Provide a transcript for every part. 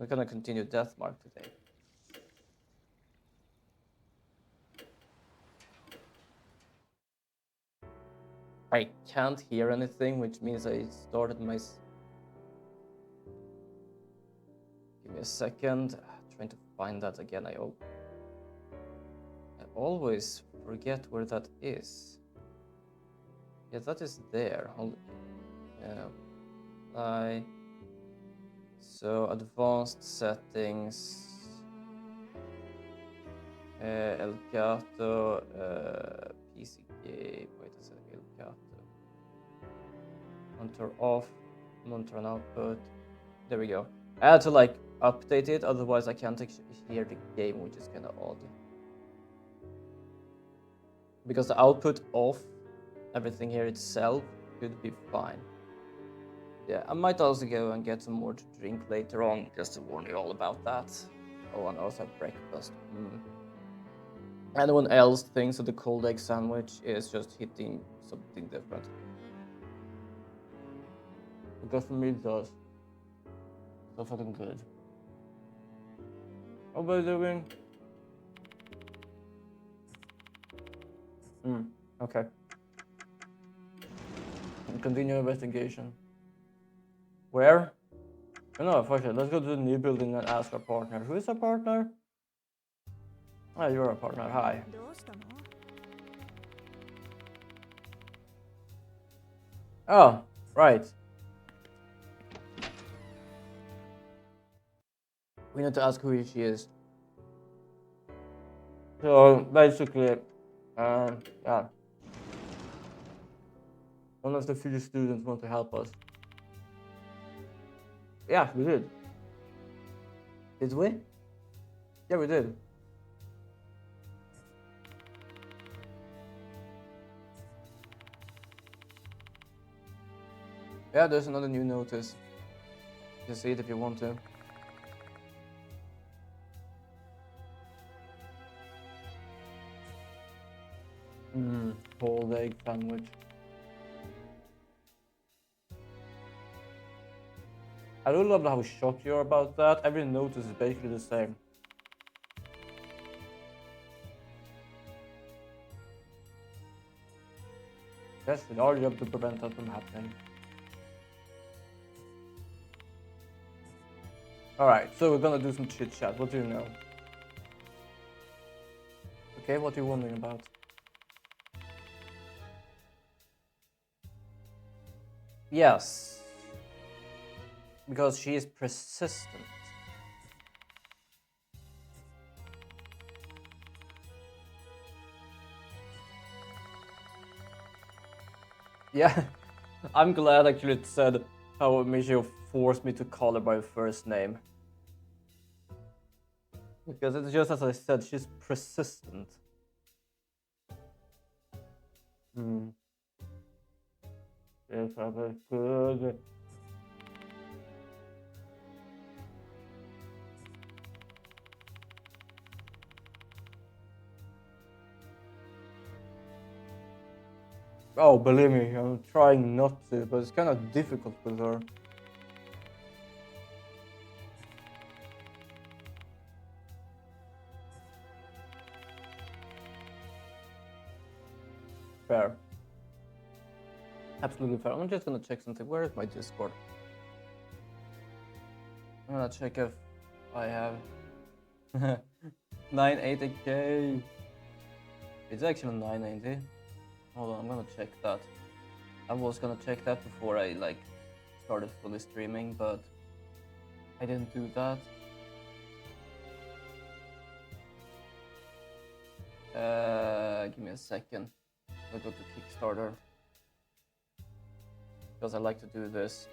We're gonna continue Deathmark today. I can't hear anything, which means I started my... Give me a second. Trying to find that again. I always forget where that is. Yeah, that is there. So advanced settings. Elgato, PC game. Wait a second. Elgato. Monitor off. Monitor on output. There we go. I had to like update it, otherwise I can't hear the game, which is kind of odd. Because the output off, everything here itself could be fine. Yeah, I might also go and get some more to drink later on, just to warn you all about that. Oh, and also have breakfast. Anyone else thinks that the cold egg sandwich is just hitting something different? Because for me it does. So fucking good. How are you doing? Okay. Continue investigation. Where? No, fuck it. Let's go to the new building and ask our partner. Who is our partner? Oh, you're our partner. Hi. Oh, right. We need to ask who she is. So basically, yeah. One of the few students want to help us. Yeah, we did. Did we? Yeah, we did. Yeah, there's another new notice. You can see it if you want to. Cold egg sandwich. I do love how shocked you are about that. Every notice is basically the same. Yes, it's our job to prevent that from happening. Alright, so we're gonna do some chit chat. What do you know? Okay, what are you wondering about? Yes. Because she is persistent. Yeah, I'm glad actually it said how Michio forced me to call her by her first name. Because it's just as I said, she's persistent. Yes, that is good. Oh, believe me, I'm trying not to, but it's kind of difficult with her. Fair. Absolutely fair. I'm just gonna check something. Where is my Discord? I'm gonna check if I have 980k. It's actually 980. Hold on, I'm gonna check that. I was gonna check that before I like started fully streaming, but I didn't do that. Give me a second. I'll go to Kickstarter. Because I like to do this.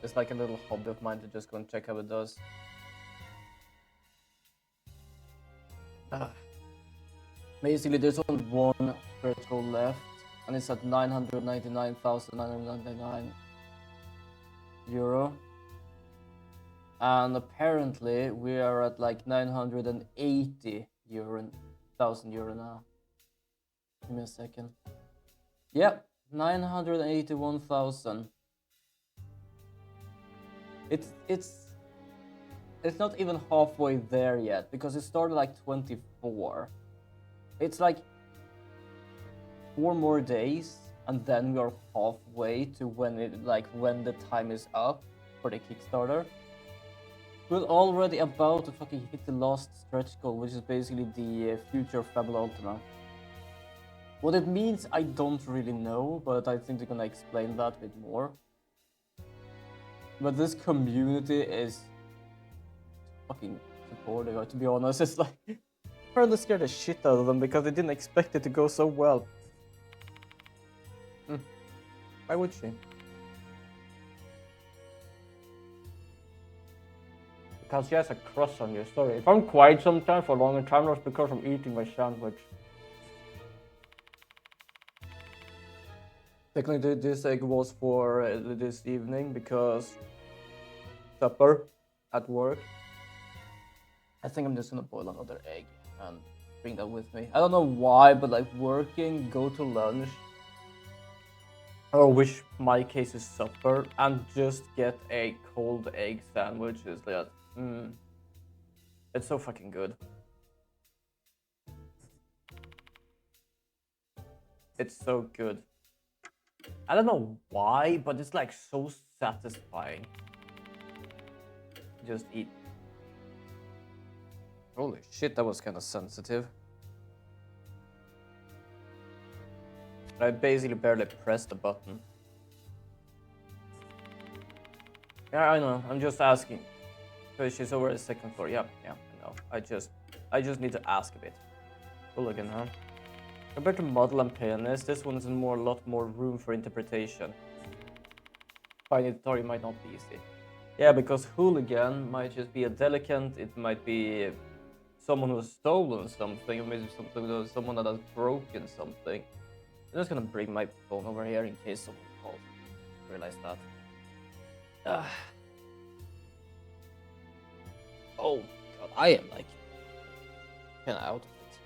It's like a little hobby of mine to just go and check how it does. Basically, there's only one threshold left, and it's at 999,999 euro. And apparently, we are at like 980,000 euro now. Give me a second. Yep, 981,000. It's It's not even halfway there yet, because it started like 24. It's like 4 more days, and then we are halfway to when the time is up for the Kickstarter. We're already about to fucking hit the last stretch goal, which is basically the future of Fable Ultima. What it means, I don't really know, but I think they're gonna explain that a bit more. But this community is fucking supportive, to be honest. It's like, apparently scared the shit out of them because they didn't expect it to go so well. Why would she? Because she has a crush on you. Sorry, if I'm quiet sometimes for a longer time, it's because I'm eating my sandwich. Technically, this egg was for this evening because supper at work. I think I'm just gonna boil another egg and bring that with me. I don't know why, but like working, go to lunch, or which my case is supper, and just get a cold egg sandwich is like, it's so fucking good. It's so good. I don't know why, but it's like so satisfying. Just eat. Holy shit, that was kind of sensitive. I basically barely pressed the button. Yeah, I know. I'm just asking. So she's over the second floor. Yeah, I know. I just need to ask a bit. Hooligan, huh? Compared to model and pianist, this one is a lot more room for interpretation. Finding the story might not be easy. Yeah, because hooligan might just be a delinquent. It might be someone who has stolen something, or maybe someone that has broken something. I'm just gonna bring my phone over here in case someone calls. Realize that. Oh god, I am like kinda out of it.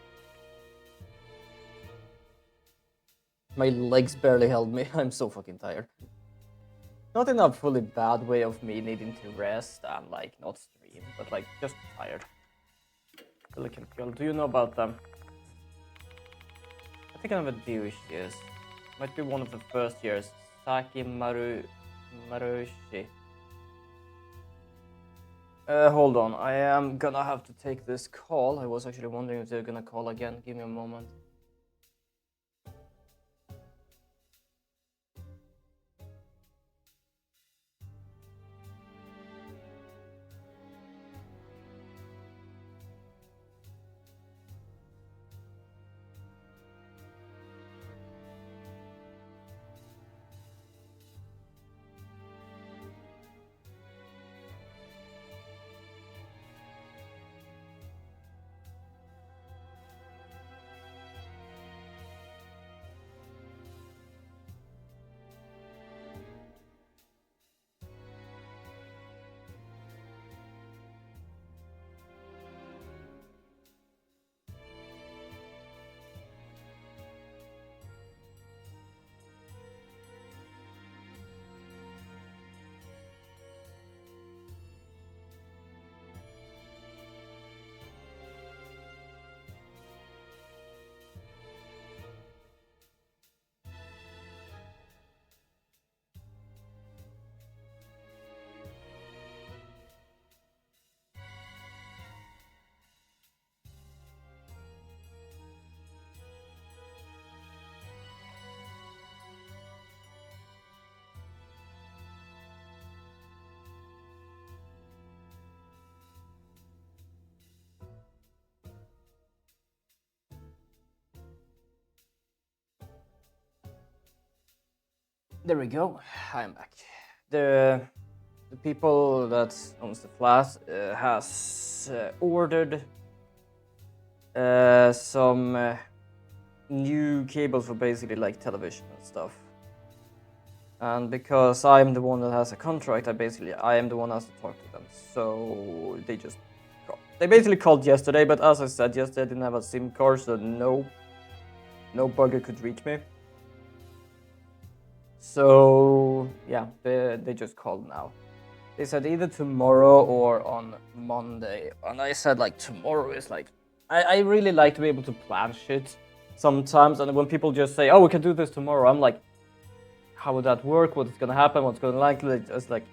My legs barely held me. I'm so fucking tired. Not in a fully bad way of me needing to rest and like not stream, but like just tired. Silicon Girl, do you know about them? I think I know what Dewey she is. Might be one of the first years. Saki Marushi. Hold on, I am gonna have to take this call. I was actually wondering if they're gonna call again. Give me a moment. There we go. I'm back. The people that owns the flat has ordered some new cables for basically like television and stuff. And because I'm the one that has a contract, I am the one that has to talk to them. So they basically called yesterday, but as I said yesterday, I didn't have a SIM card, so no bugger could reach me. So yeah, they just called now. They said either tomorrow or on Monday, and I said like tomorrow is like I really like to be able to plan shit sometimes, and when people just say, oh, we can do this tomorrow, I'm like, how would that work? What's gonna happen? What's gonna likely? It's like,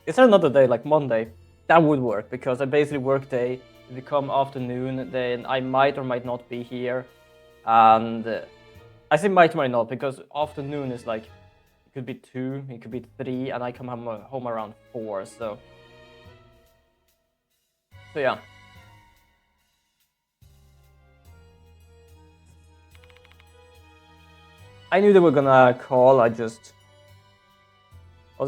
is there another day like Monday? That would work because I basically work day, if it come afternoon, then I might or might not be here, and I say might or might not because afternoon is like, it could be 2, it could be 3, and I come home around 4, so yeah. I knew they were gonna call, it was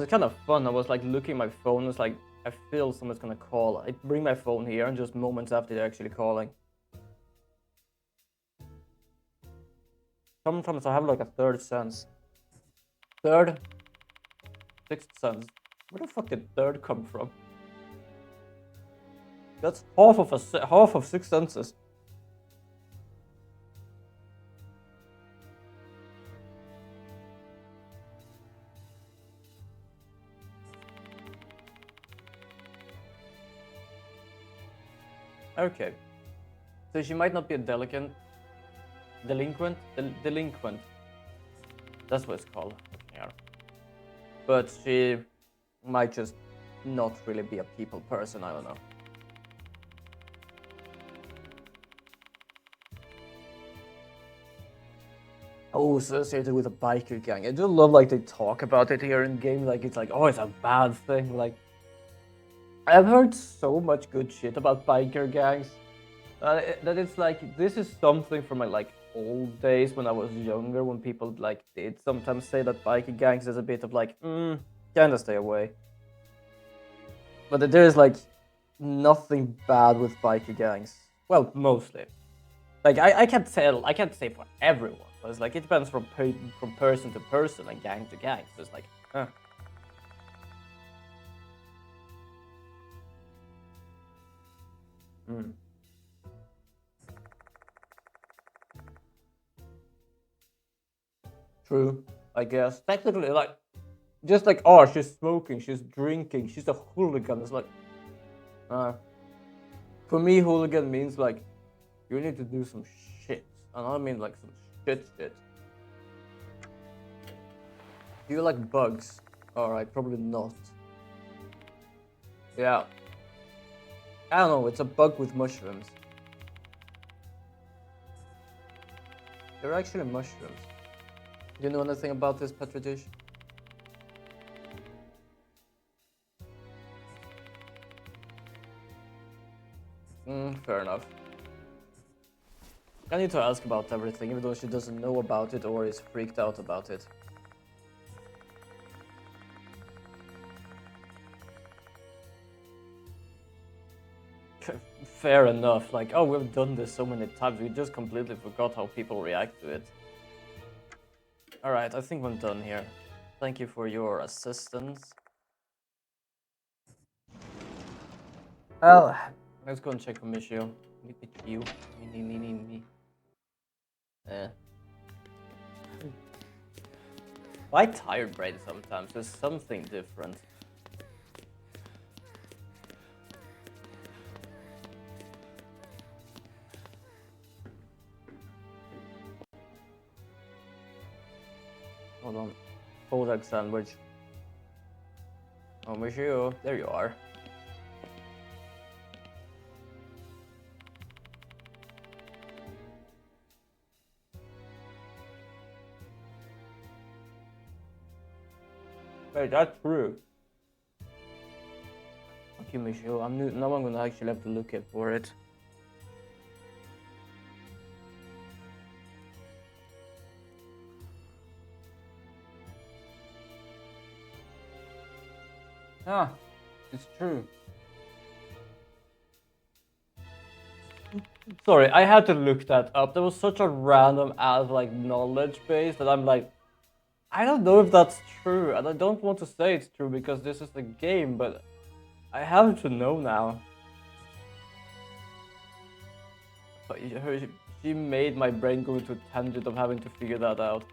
kind of fun. I was like looking at my phone, it's like, I feel someone's gonna call. I bring my phone here and just moments after they're actually calling. Sometimes I have like a third sense. Third? Sixth sense. Where the fuck did third come from? That's half of 6 senses. Okay. So she might not be a delinquent. Delinquent. That's what it's called. Yeah. But she might just not really be a people person, I don't know. Oh, associated with a biker gang. I do love like they talk about it here in game, like it's like, oh, it's a bad thing. Like, I've heard so much good shit about biker gangs that it's like, this is something from my like old days when I was younger, when people like did sometimes say that biker gangs is a bit of like, kinda stay away. But there is like nothing bad with biker gangs. Well, mostly. Like I can't say for everyone. But it's like it depends from person to person and gang to gang. So it's like, True, I guess. Technically, like, just like, oh, she's smoking, she's drinking, she's a hooligan. It's like, for me, hooligan means like, you need to do some shit. And I mean like some shit. Do you like bugs? Alright, probably not. Yeah. I don't know, it's a bug with mushrooms. They're actually mushrooms. Do you know anything about this, Petri dish? Fair enough. I need to ask about everything, even though she doesn't know about it or is freaked out about it. Fair enough. Like, oh, we've done this so many times, we just completely forgot how people react to it. Alright, I think we're done here. Thank you for your assistance. Well, let's go and check for Michio. Me. Why tired brain sometimes? There's something different. Hold on. Cold egg sandwich. Oh, Michio, there you are. Wait, that's true. Okay, Michio, now I'm gonna actually have to look at for it. Ah, it's true. Sorry, I had to look that up. There was such a random ass like knowledge base that I'm like, I don't know if that's true, and I don't want to say it's true because this is the game, but I have to know now. But she made my brain go into a tangent of having to figure that out.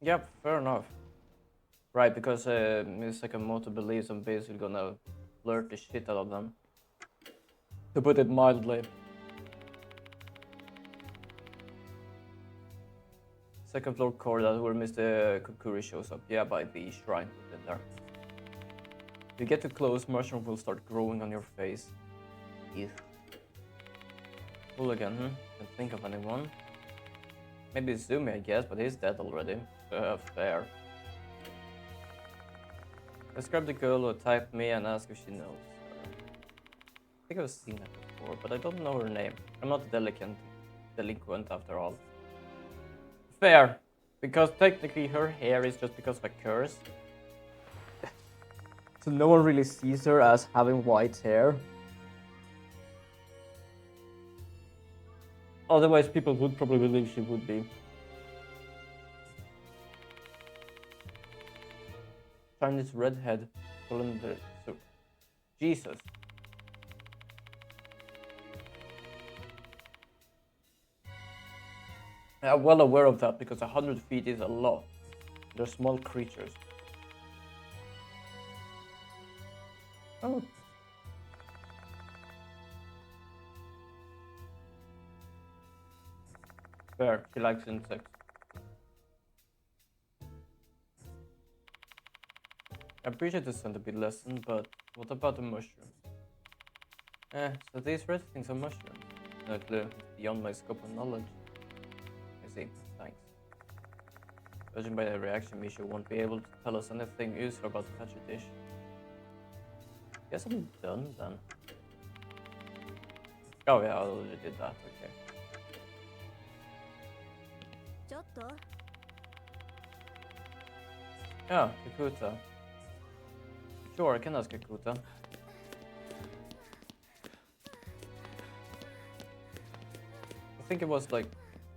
Yep, fair enough. Right, because Sakamoto believes I'm basically gonna flirt the shit out of them. To put it mildly. Second floor corridor where Mr. Kukuri shows up. Yeah, by the shrine within there. You get too close, mushroom will start growing on your face. Ew. Hooligan, Can't think of anyone. Maybe Zumi, I guess, but he's dead already. Fair. Describe the girl who attacked me and ask if she knows her. I think I've seen her before, but I don't know her name. I'm not a delinquent after all. Fair, because technically her hair is just because of a curse. So no one really sees her as having white hair. Otherwise, people would probably believe she would be. Chinese redhead. Jesus. I'm well aware of that because 100 feet is a lot. They're small creatures. Oh. Fair, she likes insects. I appreciate the centipede lesson, but what about the mushrooms? So these red things are mushrooms. No clue, beyond my scope of knowledge. I see, thanks. Judging by the reaction, Misha won't be able to tell us anything useful about the petri dish. Guess I'm done then. Oh yeah, I already did that, okay. Yeah, Kakuta. Sure, I can ask Kakuta. I think it was like...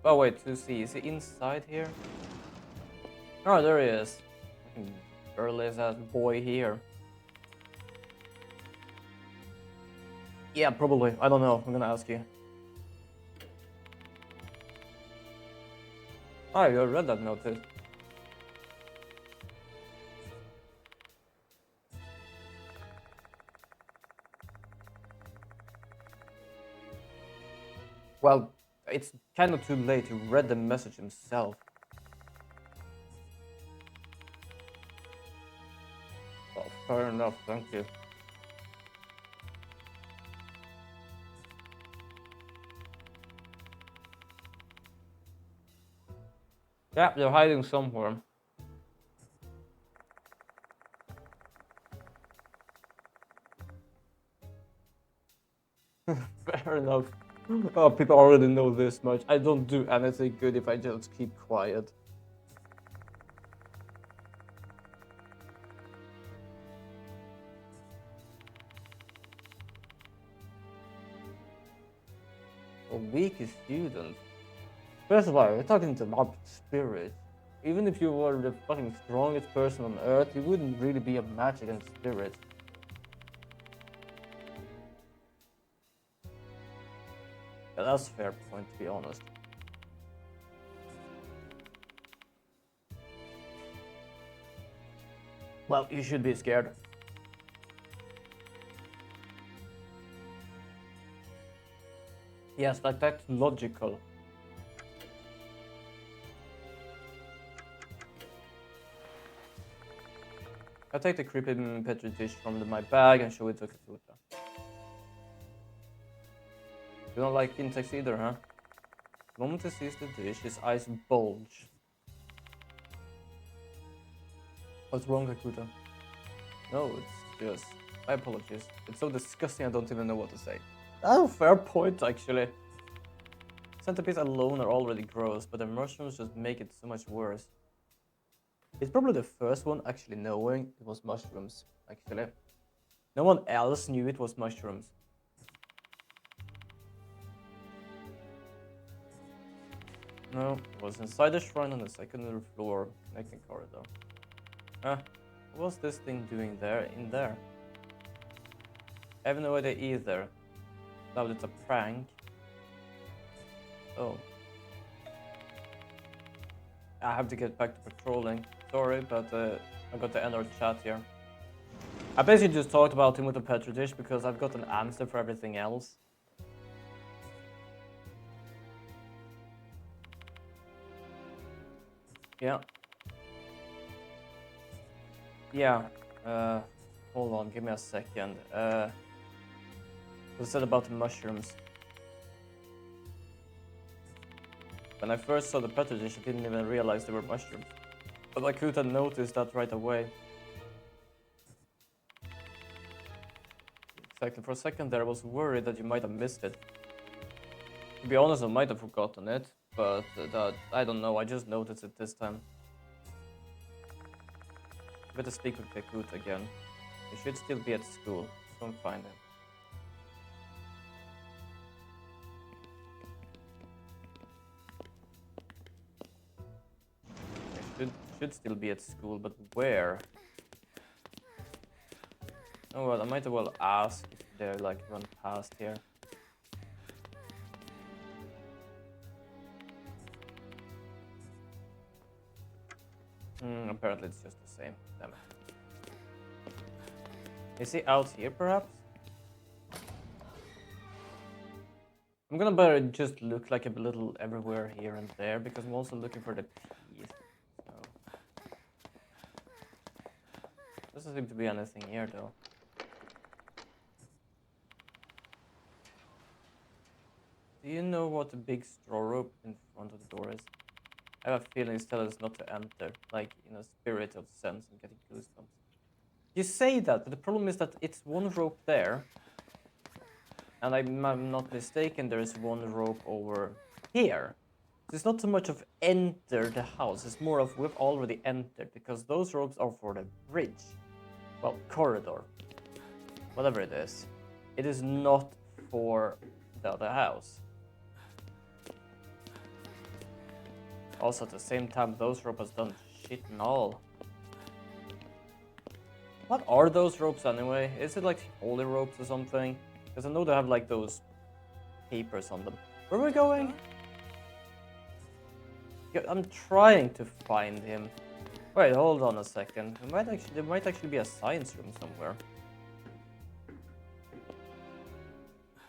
Oh wait, to see, is he inside here? Oh, there he is. Burlesque ass boy here. Yeah, probably. I don't know. I'm gonna ask you. Oh, you read that notice. Well, it's kind of too late. He read the message himself. Well, fair enough. Thank you. Yeah, they're hiding somewhere. Fair enough. Oh, people already know this much. I don't do anything good if I just keep quiet. A weak student. First of all, we're talking about spirit. Even if you were the fucking strongest person on earth, you wouldn't really be a match against spirit. Yeah, that's a fair point, to be honest. Well, you should be scared. Yes, like that's logical. I take the creepy petri dish from my bag and show it to Kakuta. You don't like insects either, huh? The moment he sees the dish, his eyes bulge. What's wrong, Kakuta? No, it's just... My apologies. It's so disgusting I don't even know what to say. That's a fair point, actually. Centipedes alone are already gross, but the mushrooms just make it so much worse. He's probably the first one actually knowing it was mushrooms, actually. No one else knew it was mushrooms. No, it was inside the shrine on the second floor, connecting corridor. What was this thing doing there, in there? I have no idea either. Now it's a prank. Oh. I have to get back to patrolling. Sorry, but I got to end our chat here. I basically just talked about him with the petri dish because I've got an answer for everything else. Yeah. Yeah. Hold on, give me a second. What said about the mushrooms? When I first saw the petri dish, I didn't even realize they were mushrooms. But I could have noticed that right away. Exactly. For a second there, I was worried that you might have missed it. To be honest, I might have forgotten it, but that I don't know. I just noticed it this time. Better speak with Pekut again. He should still be at school. Just go and find him. He should still be at school, but where? Oh well, I might as well ask if they're like run past here. Apparently it's just the same. Damn it. Is he out here perhaps? I'm gonna better just look like a little everywhere here and there because I'm also looking for the keys. So. Doesn't seem to be anything here though. Do you know what the big straw rope in front of the door is? I have a feeling it's telling us not to enter, like in a spirit of sense and getting goosebumps. You say that, but the problem is that it's one rope there. And I'm not mistaken, there is one rope over here. So it's not so much of enter the house, it's more of we've already entered, because those ropes are for the bridge. Well, corridor. Whatever it is. It is not for the other house. Also, at the same time, those ropes have done shit and all. What are those ropes anyway? Is it like holy ropes or something? Because I know they have like those papers on them. Where are we going? Yeah, I'm trying to find him. Wait, hold on a second. There might actually be a science room somewhere.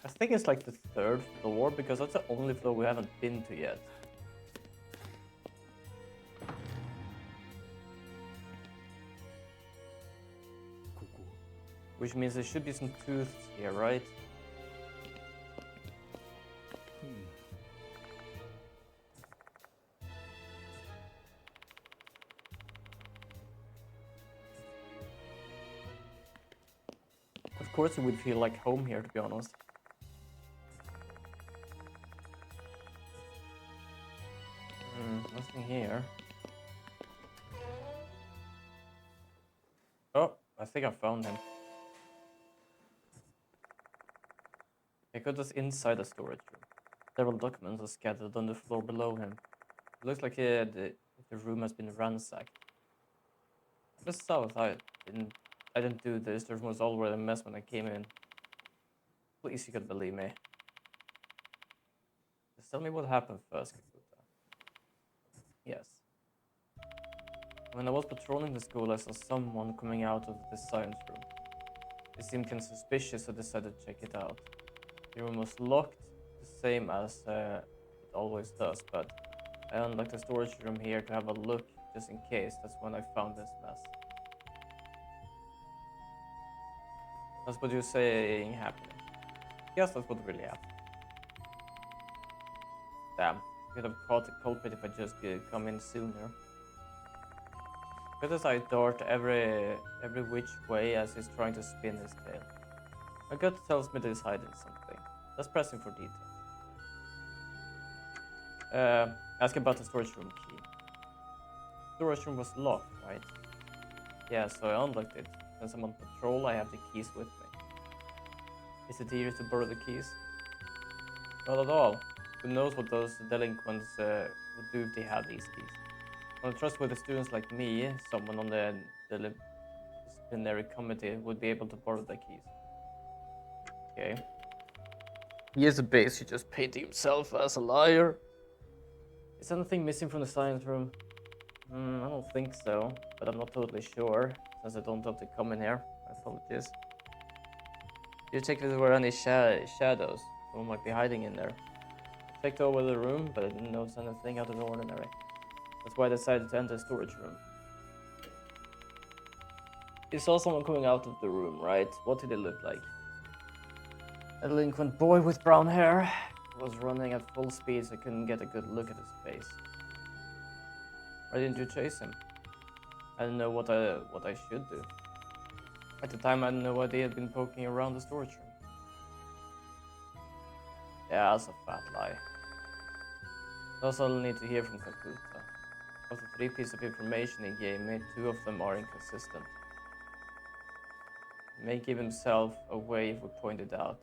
I think it's like the 3rd floor because that's the only floor we haven't been to yet. Which means there should be some tooths here, right? Of course it would feel like home here, to be honest. Nothing here. Oh, I think I found him. Pekut is inside the storage room. Several documents are scattered on the floor below him. It looks like the room has been ransacked. The south, I didn't do this. The room was already a mess when I came in. Please, you can believe me. Just tell me what happened first, Kakuta. Yes. When I was patrolling the school, I saw someone coming out of the science room. It seemed kind of suspicious, so I decided to check it out. The room was locked, the same as it always does, but I unlocked the storage room here to have a look, just in case. That's when I found this mess. That's what you're saying happened. Yes, that's what really happened. Damn, I could have caught the culprit if I just come in sooner. Because I dart every which way as he's trying to spin his tail. My gut tells me that he's hiding something. Let's press him for details. Ask about the storage room key. Storage room was locked, right? Yeah, so I unlocked it. Since I'm on patrol, I have the keys with me. Is it easier to borrow the keys? Not at all. Who knows what those delinquents would do if they had these keys? On a trustworthy students like me, someone on the disciplinary committee would be able to borrow the keys. Okay. He is a base, he just painted himself as a liar. Is anything missing from the science room? I don't think so, but I'm not totally sure, since I don't have to come in here. My apologies. You checked if there were any shadows. Someone might be hiding in there. I checked over the room, but I didn't notice anything out of the ordinary. That's why I decided to enter the storage room. You saw someone coming out of the room, right? What did it look like? A delinquent boy with brown hair. He was running at full speed, so I couldn't get a good look at his face. Why didn't you chase him? I didn't know what I should do. At the time, I had no idea he'd been poking around the storage room. Yeah, that's a fat lie. That's all I need to hear from Kakuta. Of the 3 pieces of information he gave me, 2 of them are inconsistent. He may give himself away if we point it out.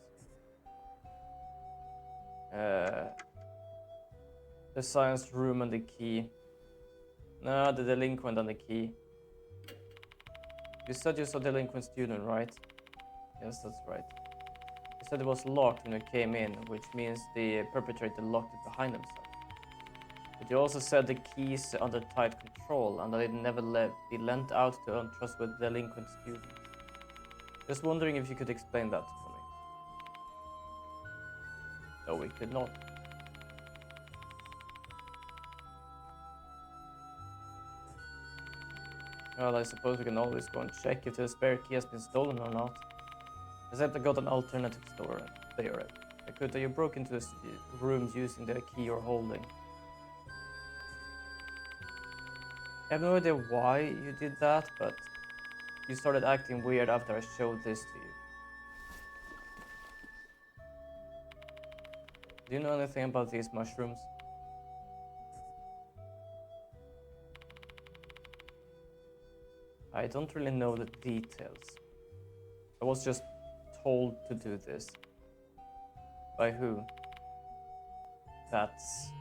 The science room and the key. No, the delinquent and the key. You said you saw a delinquent student, right? Yes, that's right. You said it was locked when you came in, which means the perpetrator locked it behind himself. But you also said the keys under tight control and that it never be lent out to untrustworthy delinquent students. Just wondering if you could explain that for me. No, we could not. Well, I suppose we can always go and check if the spare key has been stolen or not. Except I got an alternative theory. Kakuta, you broke into the rooms using the key you're holding. I have no idea why you did that, but you started acting weird after I showed this to you. Do you know anything about these mushrooms? I don't really know the details. I was just told to do this. By who? That's...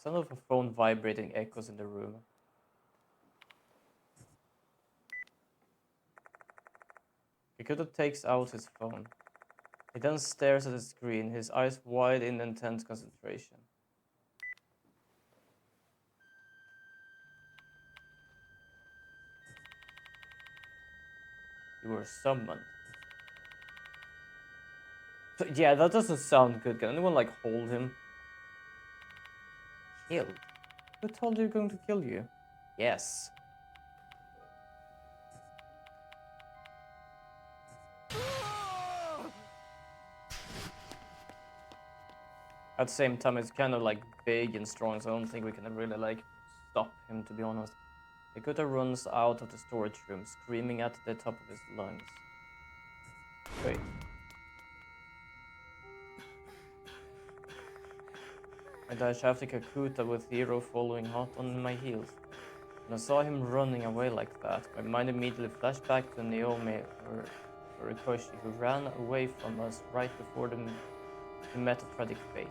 Sound of a phone vibrating echoes in the room. Kakuta takes out his phone. He then stares at the screen, his eyes wide in intense concentration. You were summoned. So, yeah, that doesn't sound good. Can anyone, like, hold him? Killed? Who told you going to kill you? Yes. At the same time, it's kind of like big and strong, so I don't think we can really like stop him, to be honest. Kakuta runs out of the storage room, screaming at the top of his lungs. Wait. I dash after Kakuta with Hiro following hot on my heels. When I saw him running away like that, my mind immediately flashed back to Naomi or Rikoshi, who ran away from us right before he met a tragic fate.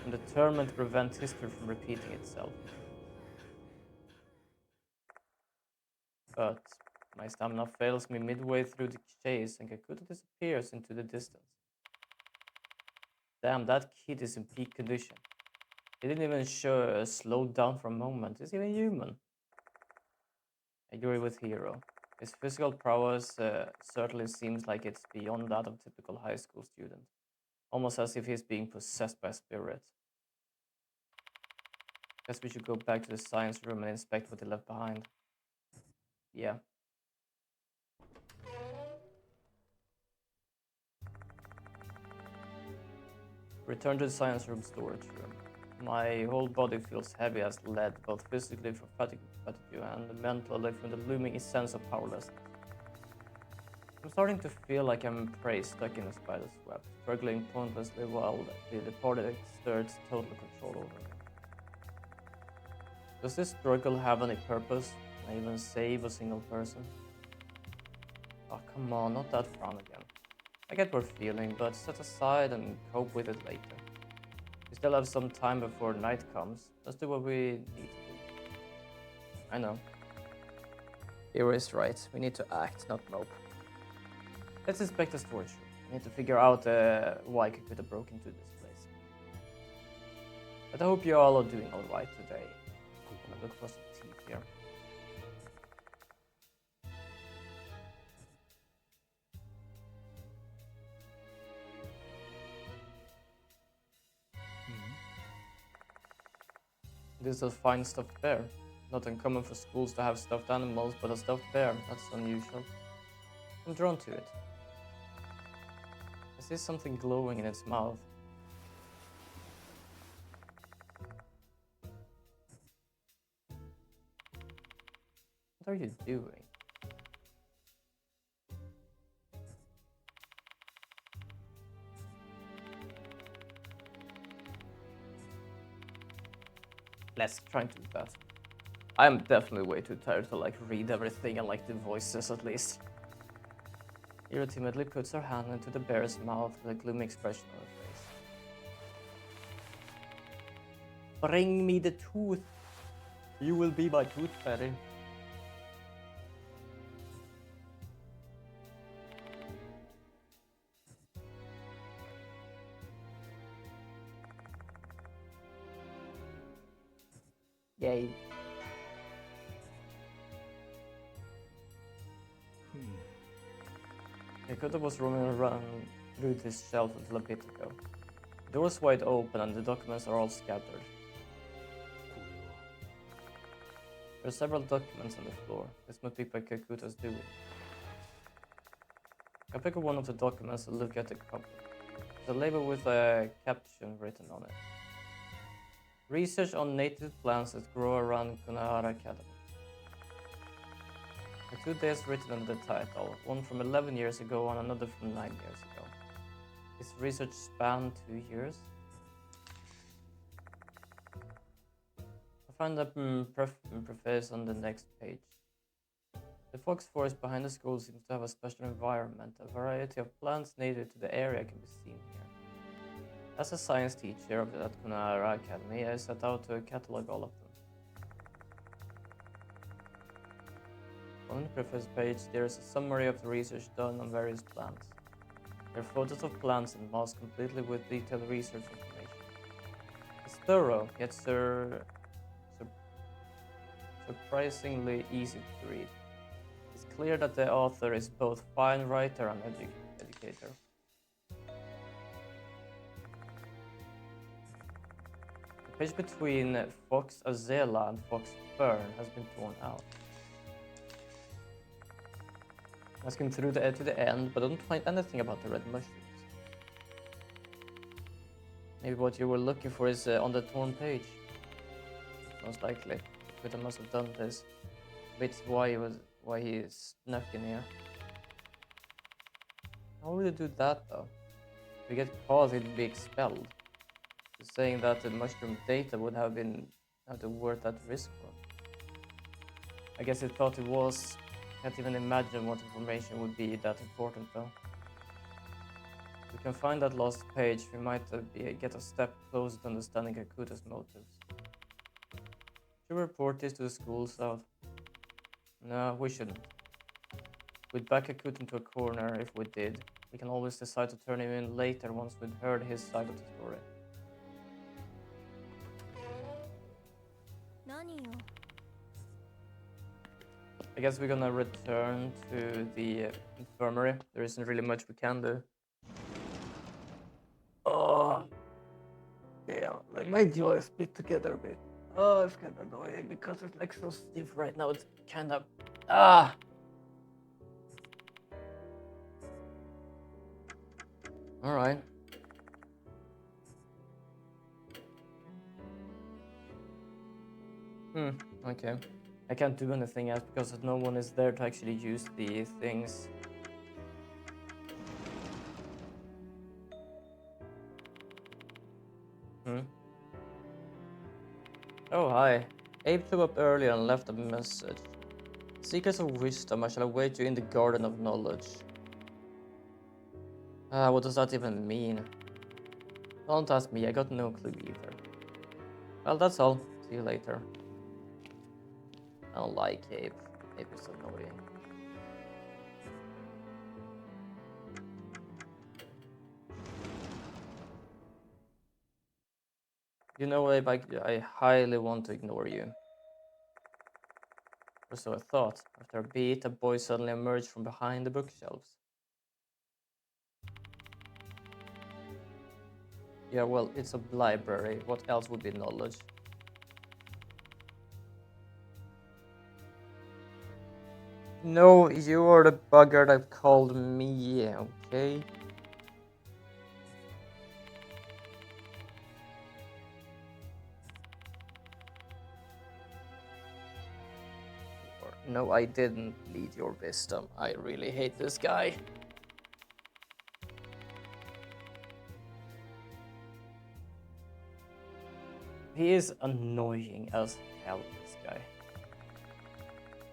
I'm determined to prevent history from repeating itself. But my stamina fails me midway through the chase and Kakuta disappears into the distance. Damn, that kid is in peak condition. He didn't even slow down for a moment. Is he even human? I agree with Hiro. His physical prowess certainly seems like it's beyond that of a typical high school student. Almost as if he's being possessed by a spirit. Guess we should go back to the science room and inspect what they left behind. Yeah. Return to the science room storage room. My whole body feels heavy as lead, both physically from fatigue and mentally from the looming sense of powerlessness. I'm starting to feel like I'm prey stuck in a spider's web, struggling pointlessly while the departed exerts total control over me. Does this struggle have any purpose? Can I even save a single person? Oh, come on, not that frown again. I get what we're feeling, but set aside and cope with it later. We still have some time before night comes. Let's do what we need to do. I know. Hiro is right. We need to act, not mope. Let's inspect the storage room. I need to figure out why Kakuta broke into this place. But I hope you all are doing alright today. I look for some teeth here. This is a fine stuffed bear. Not uncommon for schools to have stuffed animals, but a stuffed bear, that's unusual. I'm drawn to it. I see something glowing in its mouth. What are you doing? Let's try and do that. I'm definitely way too tired to like read everything and like the voices at least. Ira timidly puts her hand into the bear's mouth with a gloomy expression on her face. Bring me the tooth. You will be my tooth fairy. Yay. Dakota was roaming around through this shelf until a bit ago. The door is wide open and the documents are all scattered. There are several documents on the floor. This must be what Kakuta's doing. I pick up one of the documents and look at the cover. There's a label with a caption written on it. Research on native plants that grow around Kunahara Academy. The 2 days written under the title, one from 11 years ago and another from 9 years ago. This research spanned 2 years. I find a preface on the next page. The fox forest behind the school seems to have a special environment. A variety of plants native to the area can be seen here. As a science teacher at Kunahara Academy, I set out to catalog all of them. On the preface page, there is a summary of the research done on various plants. There are photos of plants and moss completely with detailed research information. It's thorough, yet surprisingly easy to read. It's clear that the author is both fine writer and educator. The page between Fox Azela and Fox Fern has been torn out. I skim through to the end, but I don't find anything about the red mushrooms. Maybe what you were looking for is on the torn page. Most likely. But I must have done this. It's why he snuck in here. How would you do that though? If you get caught, he'd be expelled. Just saying that the mushroom data would have been worth that risk for. I guess he thought it was. Can't even imagine what information would be that important though. If we can find that lost page, we might get a step closer to understanding Kakuta's motives. Should we report this to the school, South? No, we shouldn't. We'd back Kakuta into a corner if we did. We can always decide to turn him in later once we've heard his side of the story. I guess we're gonna return to the infirmary. There isn't really much we can do. Oh, yeah, like my jaw is split together a bit. Oh, it's kind of annoying because it's like so stiff right now. It's kind of All right. Okay. I can't do anything else because no one is there to actually use the things. Oh, hi. Abe flew up earlier and left a message. Seekers of wisdom, I shall await you in the garden of knowledge. What does that even mean? Don't ask me, I got no clue either. Well, that's all. See you later. I don't like Abe. Abe is annoying. You know, Abe, I highly want to ignore you. Or so I thought. After a beat, a boy suddenly emerged from behind the bookshelves. Yeah, well, it's a library. What else would be knowledge? No, you are the bugger that called me, okay? No, I didn't need your wisdom. I really hate this guy. He is annoying as hell, this guy.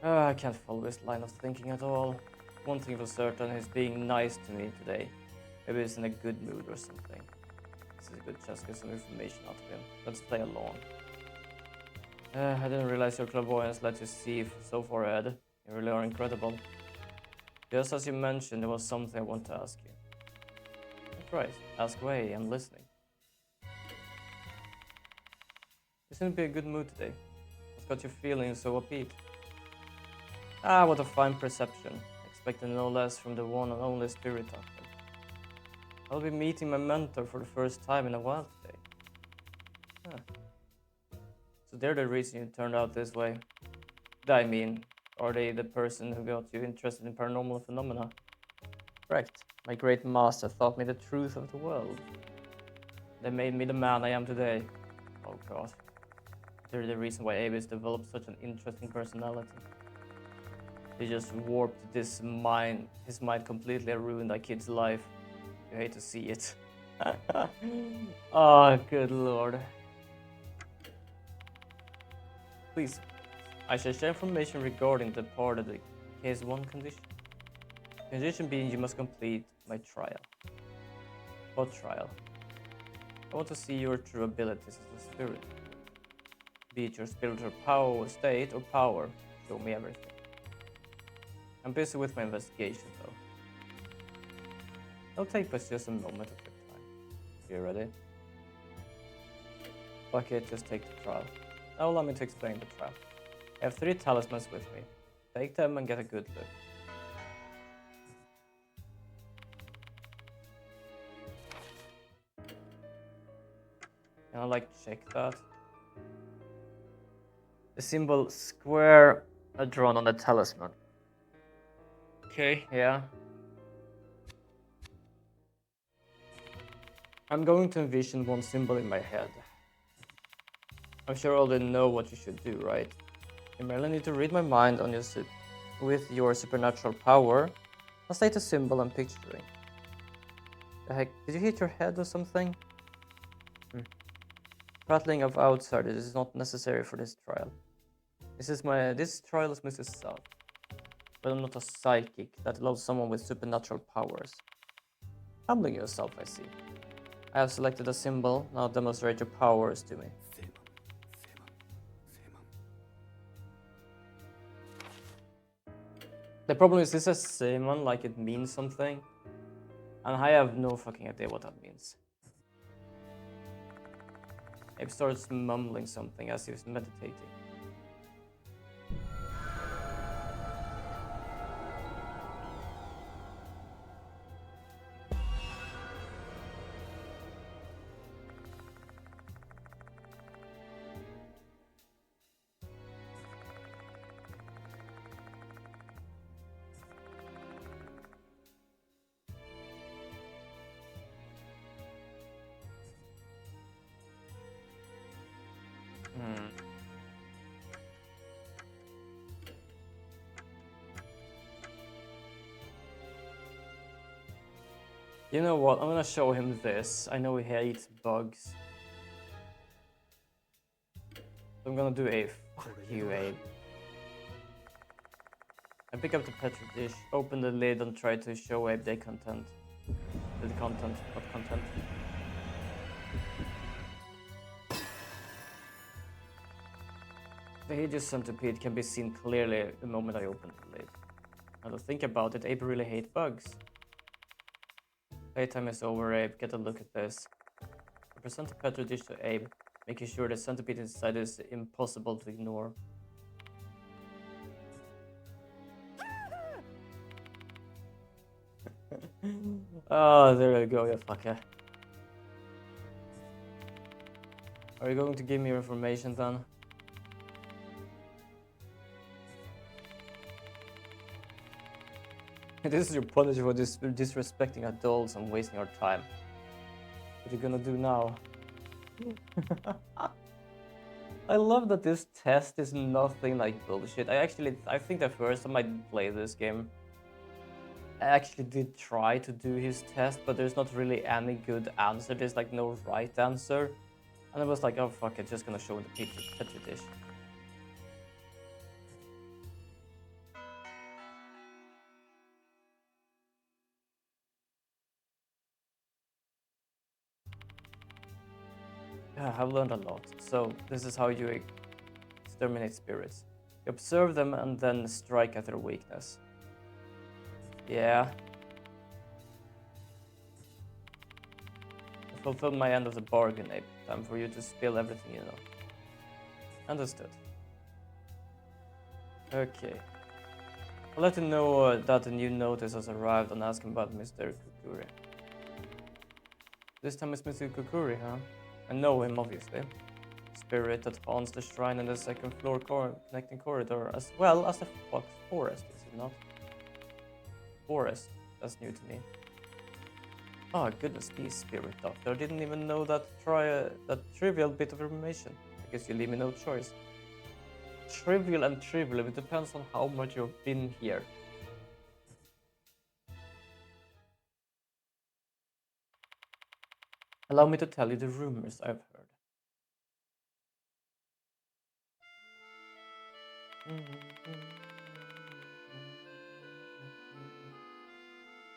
I can't follow his line of thinking at all. One thing for certain, he's being nice to me today. Maybe he's in a good mood or something. This is a good chance to get some information out of him. Let's play along. I didn't realize your clairvoyance let you see so far ahead. You really are incredible. Just as you mentioned, there was something I want to ask you. That's right. Ask away, I'm listening. You seem to be in a good mood today. What's got you feeling so upbeat? Ah, what a fine perception. Expecting no less from the one and only spirit doctor. I'll be meeting my mentor for the first time in a while today. Huh. So they're the reason you turned out this way. I mean, are they the person who got you interested in paranormal phenomena? Correct. My great master taught me the truth of the world. They made me the man I am today. Oh god. They're the reason why Avis developed such an interesting personality. They just warped his mind completely and ruined that kid's life. You hate to see it. Oh, good lord. Please, I shall share information regarding the part of the case 1 condition. Condition being you must complete my trial. What trial? I want to see your true abilities as a spirit. Be it your spiritual power, state, or power. Show me everything. I'm busy with my investigation though. It'll take us just a moment of your time. You ready? Fuck it, just take the trial. Now allow me to explain the trial. I have 3 talismans with me. Take them and get a good look. Can I like check that? The symbol square are drawn on the talisman. Okay, yeah. I'm going to envision one symbol in my head. I'm sure I already know what you should do, right? You merely need to read my mind on your with your supernatural power. I'll state a symbol I'm picturing. The heck, did you hit your head or something? Prattling of outsiders is not necessary for this trial. This trial is Mrs. South. But I'm not a psychic that allows someone with supernatural powers. Humbling yourself, I see. I have selected a symbol, now demonstrate your powers to me. The problem is this is Simon, like it means something. And I have no fucking idea what that means. Abe starts mumbling something as he was meditating. You know what? I'm gonna show him this. I know he hates bugs. So I'm gonna do a fuck you, Abe. I pick up the petri dish, open the lid, and try to show Abe the content. The content, not content. The hideous centipede can be seen clearly the moment I open the lid. Now to think about it, Abe really hates bugs. Playtime is over, Abe. Get a look at this. I present the petri dish to Abe. making sure the centipede inside is impossible to ignore. Oh, there you go, you fucker. Are you going to give me your information then? This is your punishment for disrespecting adults and wasting our time. What are you gonna do now? I love that this test is nothing like bullshit. I think the first time I played this game, I actually did try to do his test, but there's not really any good answer. There's like no right answer. And I was like, oh fuck it, just gonna show him the petri dish. Yeah, I've learned a lot. So this is how you exterminate spirits. You observe them and then strike at their weakness. Yeah. I fulfilled my end of the bargain, Abe. Time for you to spill everything you know. Understood. Okay. I'll let you know that a new notice has arrived and ask him about Mr. Kukuri. This time it's Mr. Kukuri, huh? I know him, obviously. Spirit that haunts the shrine in the second floor connecting corridor, as well as the Fox Forest, is it not? Forest, that's new to me. Oh goodness me, Spirit Doctor, I didn't even know that trivial bit of information. I guess you leave me no choice. Trivial and trivial, it depends on how much you've been here. Allow me to tell you the rumors I've heard.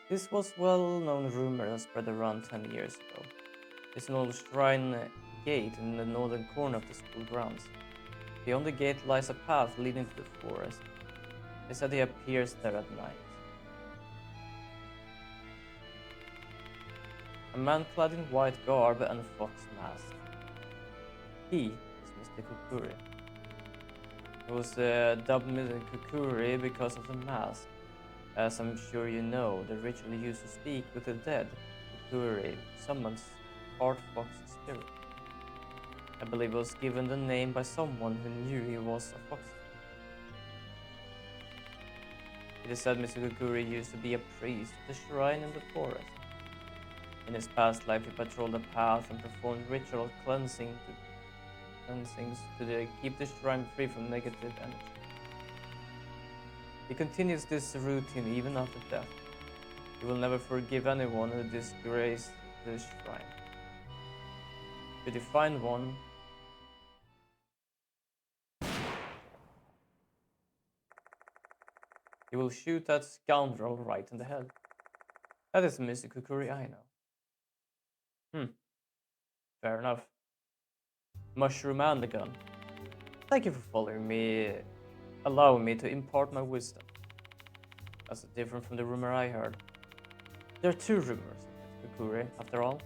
This was well-known rumor that spread around 10 years ago. It's an old shrine gate in the northern corner of the school grounds. Beyond the gate lies a path leading to the forest. They said he appears there at night. A man clad in white garb and fox mask. He is Mr. Kukuri. He was dubbed Mr. Kukuri because of the mask. As I'm sure you know, the ritual used to speak with the dead. Kukuri summons part fox spirit. I believe he was given the name by someone who knew he was a fox. It is said Mr. Kukuri used to be a priest at the shrine in the forest. In his past life, he patrolled the path and performed ritual cleansings to keep the shrine free from negative energy. He continues this routine even after death. He will never forgive anyone who disgraced the shrine. Should you find one, he will shoot that scoundrel right in the head. That is Mr. Kukuri I know. Fair enough. Mushroom and the gun. Thank you for following me, allowing me to impart my wisdom. That's different from the rumor I heard. There are two rumors of Kukuri, after all.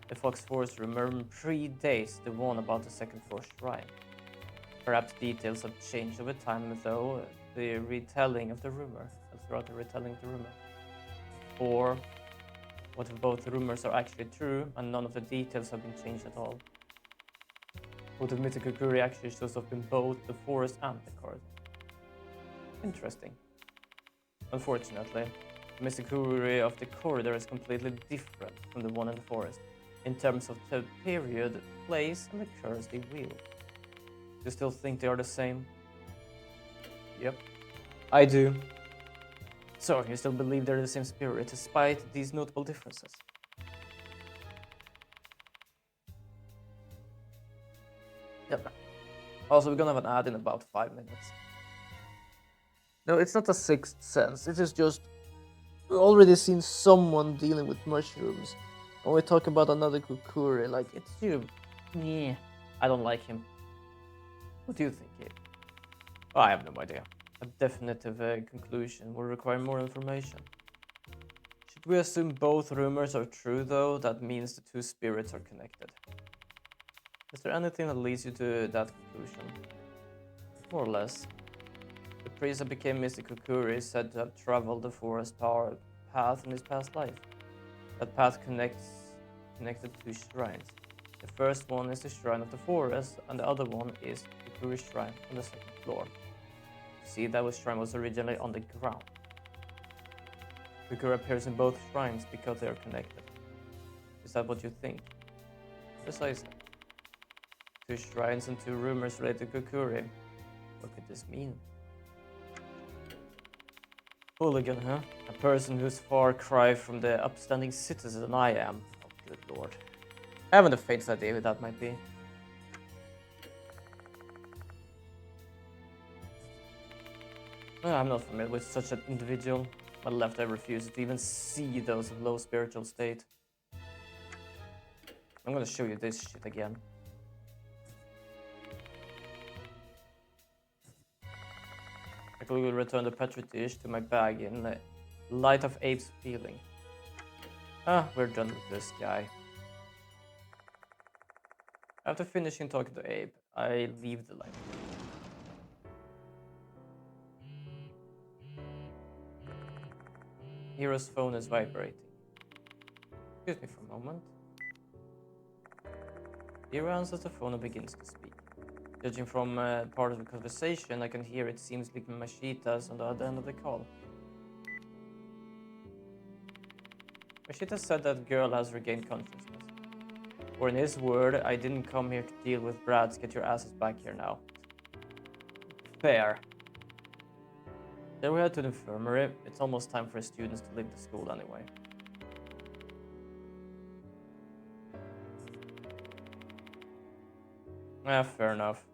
The Fox Forest rumor predates the one about the second floor shrine. Perhaps details have changed over time, though, the retelling of the rumor. Throughout the retelling of the rumor. Or, what if both rumors are actually true and none of the details have been changed at all? What if Mr. Kukuri actually shows up in both the forest and the corridor? Interesting. Unfortunately, Mr. Kukuri of the corridor is completely different from the one in the forest, in terms of the period, place, and the curse they wield. Do you still think they are the same? Yep, I do. So, you still believe they're the same spirit, despite these notable differences? Yep. Also, we're gonna have an ad in about 5 minutes. No, it's not a sixth sense. It is just we've already seen someone dealing with mushrooms. When we talk about another Kukuri, like it's you. Yeah, I don't like him. What do you think, Gabe? Oh, I have no idea. A definitive conclusion will require more information. Should we assume both rumors are true, though? That means the two spirits are connected. Is there anything that leads you to that conclusion? More or less. The priest that became Mr. Kukuri is said to have traveled the forest power path in his past life. That path connected two shrines. The first one is the Shrine of the Forest, and the other one is Kukuri's Shrine on the second floor. See, that shrine was originally on the ground. Kukuri appears in both shrines because they are connected. Is that what you think? Precisely. Two shrines and two rumors related to Kukuri. What could this mean? Hooligan, huh? A person who's far cry from the upstanding citizen than I am. Oh, good lord. I haven't the faintest idea who that might be. I'm not familiar with such an individual. My left eye refuses to even see those of low spiritual state. I'm gonna show you this shit again. I will return the petri dish to my bag in the light of Abe's feeling. We're done with this guy. After finishing talking to Abe, I leave the library. Hero's phone is vibrating. Excuse me for a moment. Hero answers the phone and begins to speak. Judging from part of the conversation, I can hear it seems like Mashita's on the other end of the call. Mashita said that girl has regained consciousness. Or in his word, I didn't come here to deal with brats, get your asses back here now. Fair. Then we head to the infirmary. It's almost time for students to leave the school anyway. Fair enough.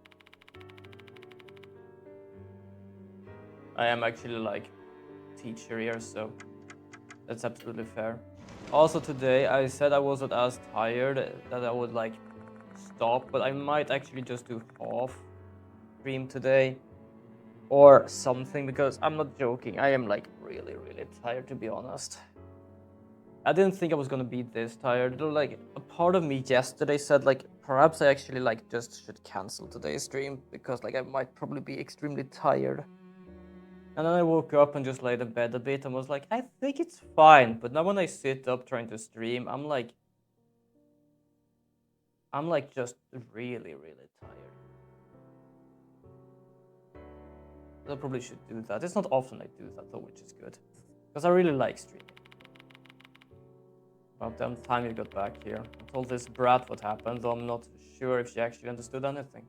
I am actually like teacher here, so that's absolutely fair. Also today I said I wasn't as tired that I would like stop, but I might actually just do half stream today or something, because I'm not joking, I am like really tired, to be honest. I didn't think I was gonna be this tired. Like a part of me yesterday said like perhaps I actually like just should cancel today's stream because like I might probably be extremely tired. And then I woke up and just laid in bed a bit and was like, I think it's fine. But now when I sit up trying to stream, I'm like just really tired. I probably should do that. It's not often I do that though, which is good. Because I really like streaming. About damn time you got back here. I told this brat what happened, though I'm not sure if she actually understood anything.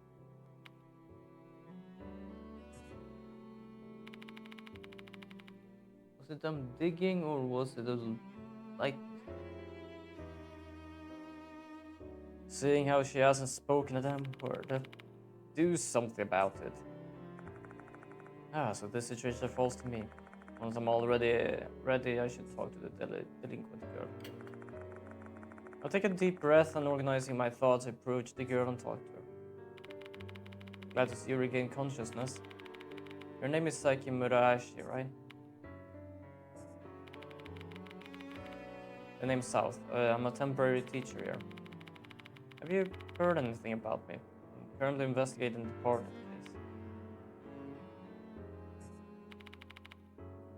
Was it them digging or was it like... Seeing how she hasn't spoken a damn word. Do something about it. So this situation falls to me. Once I'm already ready, I should talk to the delinquent girl. I'll take a deep breath and organizing my thoughts, I approach the girl and talk to her. Glad to see you regain consciousness. Your name is Saiki Murashi, right? The name's South. I'm a temporary teacher here. Have you heard anything about me? I'm currently investigating the part of the case.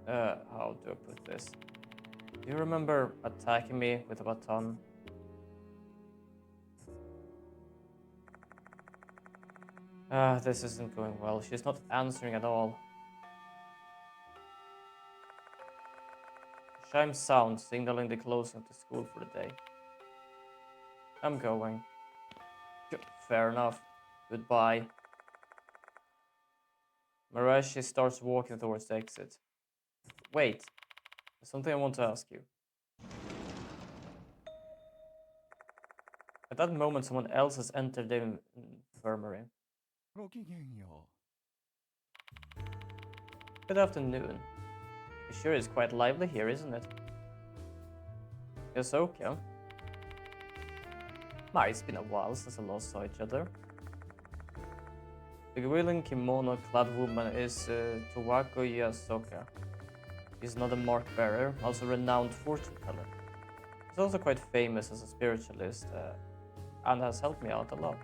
How do I put this? Do you remember attacking me with a baton? This isn't going well. She's not answering at all. Chime sounds, signaling the closing of the school for the day. I'm going. Fair enough. Goodbye. Marashi starts walking towards the exit. Wait, there's something I want to ask you. At that moment, someone else has entered the infirmary. Good afternoon. It sure is quite lively here, isn't it? Yes, okay. It's been a while since I last saw each other. The willing kimono-clad woman is Towako Yasoka. She's another mark bearer, also renowned fortune teller. She's also quite famous as a spiritualist. and has helped me out a lot.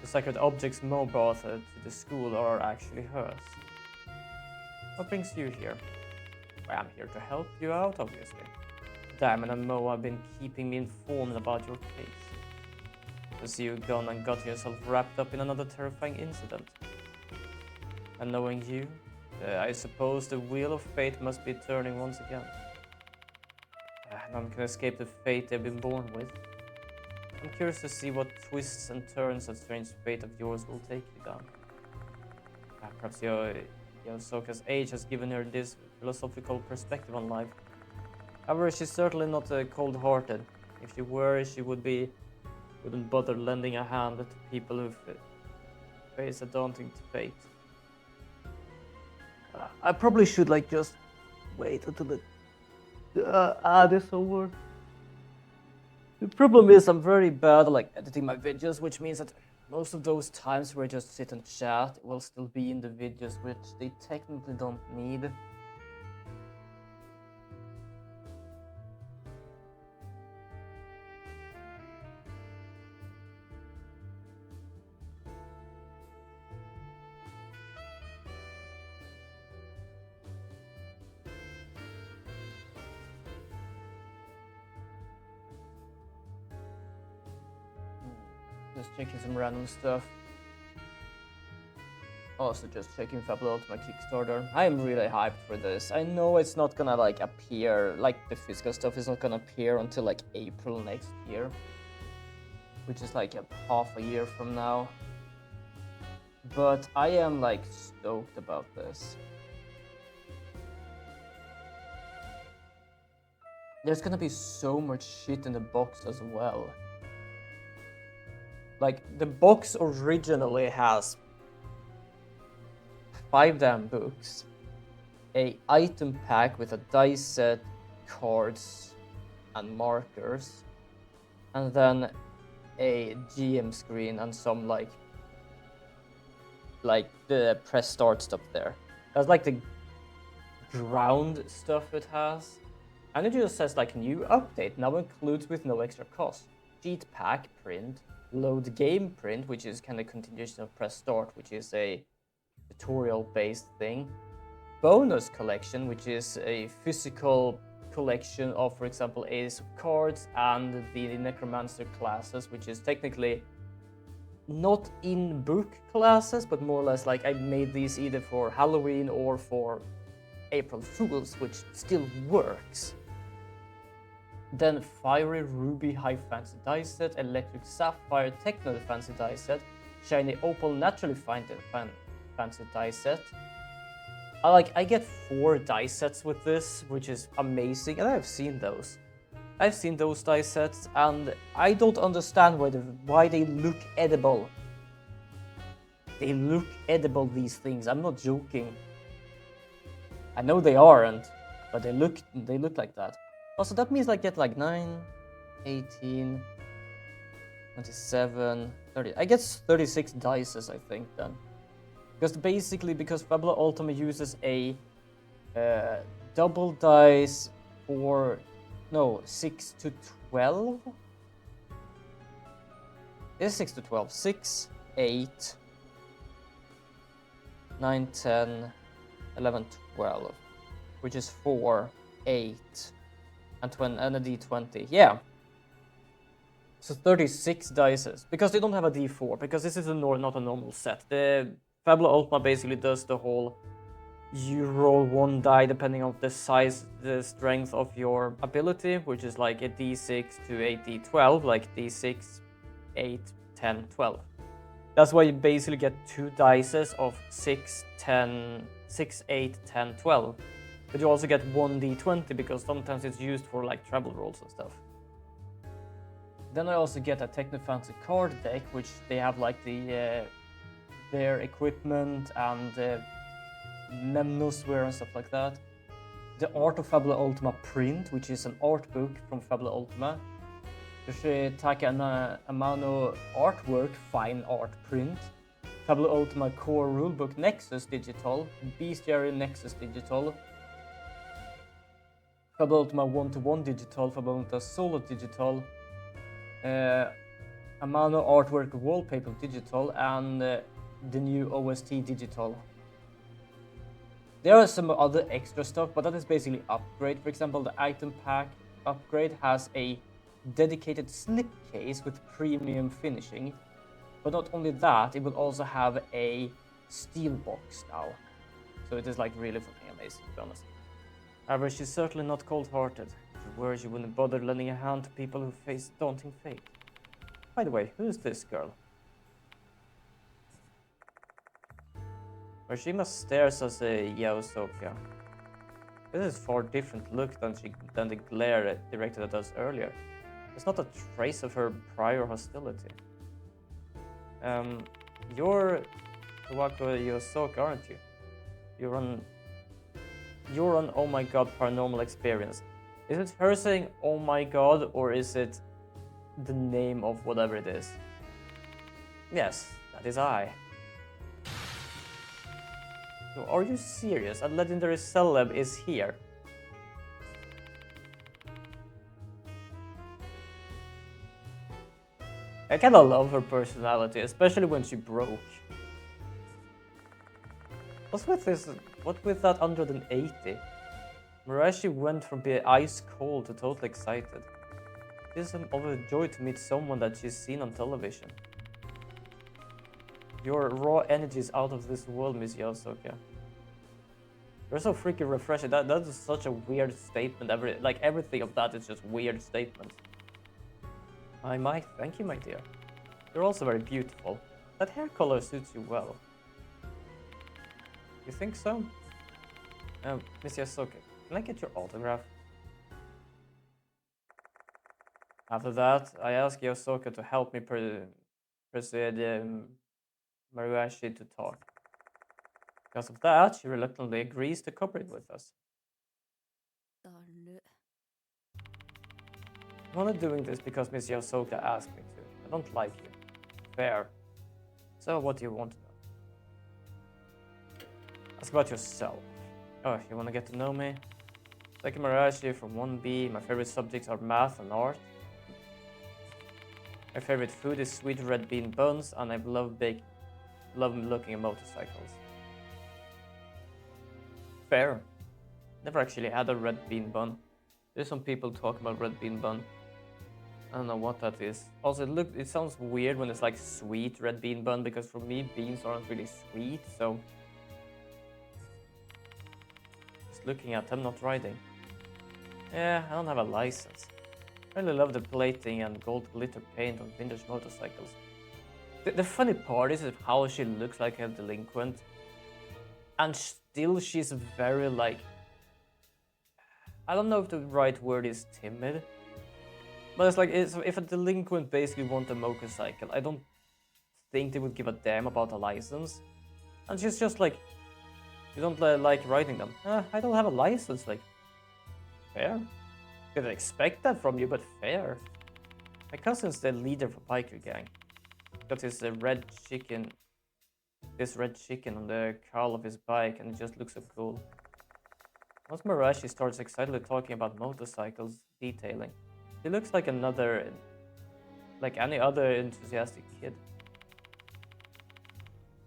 The sacred objects Mo brought to the school are actually hers. What brings you here? Well, I'm here to help you out, obviously. Diamond and Mo have been keeping me informed about your case. As you've gone and got yourself wrapped up in another terrifying incident. And knowing you, I suppose the wheel of fate must be turning once again. None can escape the fate they've been born with. I'm curious to see what twists and turns that strange fate of yours will take you down. Perhaps Yosoka's age has given her this philosophical perspective on life. However, she's certainly not cold-hearted. If she were, she wouldn't bother lending a hand to people who face a daunting fate. I probably should just wait until it this over. The problem is I'm very bad at editing my videos, which means that most of those times where I just sit and chat will still be in the videos, which they technically don't need. Just checking some random stuff. Also just checking Fable Ultima Kickstarter. I am really hyped for this. I know it's not gonna appear, the physical stuff is not gonna appear until April next year. Which is half a year from now. But I am stoked about this. There's gonna be so much shit in the box as well. The box originally has 5 damn books, a item pack with a dice set, cards, and markers, and then a GM screen and some the press start stuff there. That's the ground stuff it has, and it just says new update now includes with no extra cost. Cheat pack print. Load game print, which is kind of continuation of press start, which is a tutorial based thing. Bonus collection, which is a physical collection of, for example, Ace of Cards and the Necromancer classes, which is technically not in book classes, but more or less I made these either for Halloween or for April Fools, which still works. Then Fiery Ruby High Fancy Dice Set, Electric Sapphire Techno Fancy Dice Set, Shiny Opal Naturally Fancy Dice Set. I get 4 dice sets with this, which is amazing, and I've seen those. I've seen those dice sets, and I don't understand why they look edible. They look edible, these things. I'm not joking. I know they aren't, but they look like that. Also, that means I get 9, 18, 27, 30. I get 36 dices, I think, then. Because Fable Ultima uses a double dice for 6 to 12. It's 6 to 12. 6, 8, 9, 10, 11, 12, which is 4, 8. And a d20, yeah. So 36 dices, because they don't have a d4, because this is not a normal set. The Fable Ultima basically does the whole, you roll 1 die depending on the size, the strength of your ability, which is a d6 to a d12, d6, 8, 10, 12. That's why you basically get 2 dices of 6, 8, 10, 12. But you also get 1 d20 because sometimes it's used for travel rolls and stuff. Then I also get a Technofancy card deck, which they have their equipment and Memnosware and stuff like that. The Art of Fable Ultima print, which is an art book from Fable Ultima. Yoshitaka Amano artwork, fine art print. Fable Ultima core rulebook Nexus digital. Bestiary Nexus digital. Fable Ultima 1-to-1 digital, Fable Ultima solo digital, Amano artwork wallpaper digital and the new OST digital. There are some other extra stuff, but that is basically upgrade. For example, the item pack upgrade has a dedicated slipcase with premium finishing. But not only that, it will also have a steel box now. So it is like really fucking amazing, to be honest. However, she's certainly not cold-hearted. If she were, she wouldn't bother lending a hand to people who face daunting fate. By the way, who's this girl? Urashima stares as a Yaosoka. This is far different look than the glare directed at us earlier. There's not a trace of her prior hostility. You're Kawako Yaosoka, aren't you? You're on oh my god paranormal experience. Is it her saying oh my god, or is it the name of whatever it is? Yes, that is I. So are you serious? A legendary celeb is here. I kinda love her personality, especially when she broke. What's with that 180? Murashi went from being ice cold to totally excited. It is overjoyed to meet someone that she's seen on television. Your raw energy is out of this world, Miss Yaosoka. You're so freaking refreshing. That is such a weird statement. Everything of that is just weird statements. Thank you, my dear. You're also very beautiful. That hair color suits you well. You think so? Miss Yaosoka, can I get your autograph? After that, I ask Yaosoka to help me persuade Maruashi to talk. Because of that, she reluctantly agrees to cooperate with us. I'm only doing this because Miss Yaosoka asked me to. I don't like you. Fair. So what do you want to know? Ask about yourself. Oh, you want to get to know me? Like Marashi from 1B, my favorite subjects are math and art. My favorite food is sweet red bean buns, and I love looking at motorcycles. Fair. Never actually had a red bean bun. There's some people talk about red bean bun. I don't know what that is. Also, it sounds weird when it's like sweet red bean bun, because for me, beans aren't really sweet, so... Just looking at them, not riding. Yeah, I don't have a license. I really love the plating and gold glitter paint on vintage motorcycles. The funny part is how she looks like a delinquent, and still she's very like... I don't know if the right word is timid, but it's like if a delinquent basically wants a motorcycle, I don't think they would give a damn about a license. And she's just like, you don't like riding them. I don't have a license, like, fair. Didn't expect that from you, but fair. My cousin's the leader of a biker gang. Got his red chicken on the curl of his bike, and it just looks so cool. Once Marashi starts excitedly talking about motorcycles detailing, he looks like any other enthusiastic kid.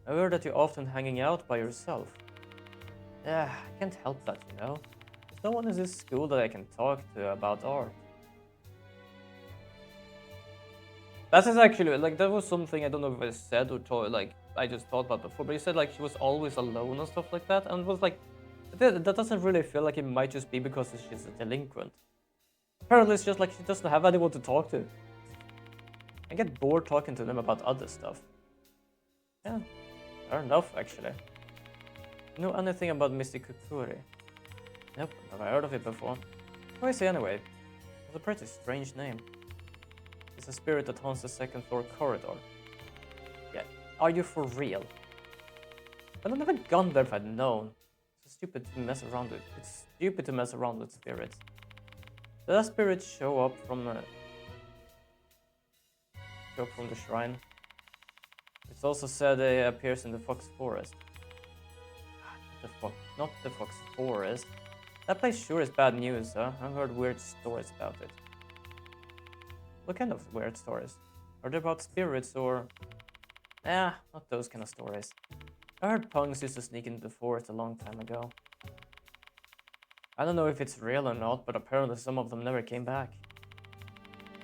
I heard that you're often hanging out by yourself. Yeah, I can't help that, you know. There's no one in this school that I can talk to about art. That is actually, that was something I don't know if I said or I just thought about before, but you said, she was always alone and stuff like that, and was like, that doesn't really feel like it might just be because she's a delinquent. Apparently it's just like she doesn't have anyone to talk to. I get bored talking to them about other stuff. Yeah, fair enough, actually. You know anything about Mr. Kukuri? Nope, never heard of it before. Who is he anyway? It's a pretty strange name. It's a spirit that haunts the second floor corridor. Yeah, are you for real? Well, I've never gone there if I'd known. It's stupid to mess around with. It's stupid to mess around with spirits. Did that spirit show up from the shrine? It's also said it appears in the Fox Forest. Not the Fox Forest. That place sure is bad news, huh? I've heard weird stories about it. What kind of weird stories? Are they about spirits or... not those kind of stories. I heard punks used to sneak into the forest a long time ago. I don't know if it's real or not, but apparently some of them never came back.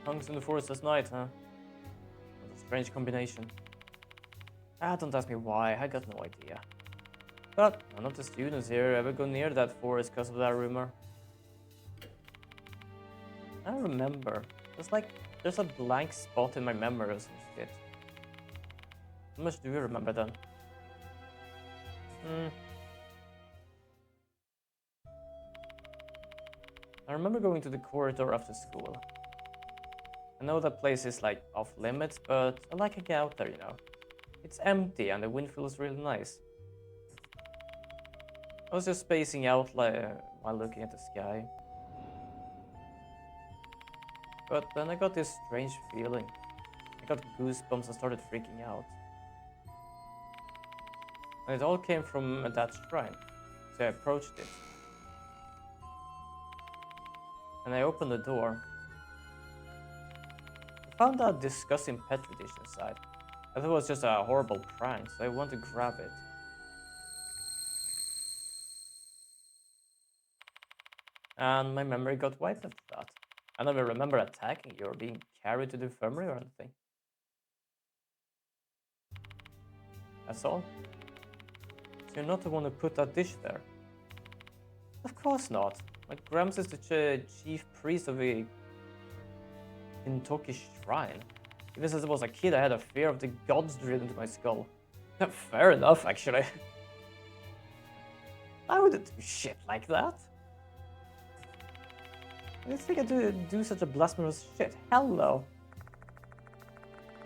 Punks in the forest at night, huh? What a strange combination. Don't ask me why, I got no idea. But none of the students here ever go near that forest because of that rumor. I don't remember. It's like there's a blank spot in my memory or some shit. How much do you remember then? I remember going to the corridor after school. I know that place is like off limits, but I like hanging out there, you know. It's empty and the wind feels really nice. I was just spacing out while looking at the sky. But then I got this strange feeling. I got goosebumps and started freaking out. And it all came from that shrine, so I approached it. And I opened the door. I found a disgusting petri dish inside. I thought it was just a horrible prank, so I wanted to grab it. And my memory got wiped after that. I never remember attacking you or being carried to the infirmary or anything. That's all. So you're not the one who put that dish there? Of course not. My Gramps is the chief priest of a Kentucky shrine. Even since I was a kid, I had a fear of the gods drilled into my skull. Fair enough, actually. I wouldn't do shit like that. I didn't think I'd do such a blasphemous shit. Hell no.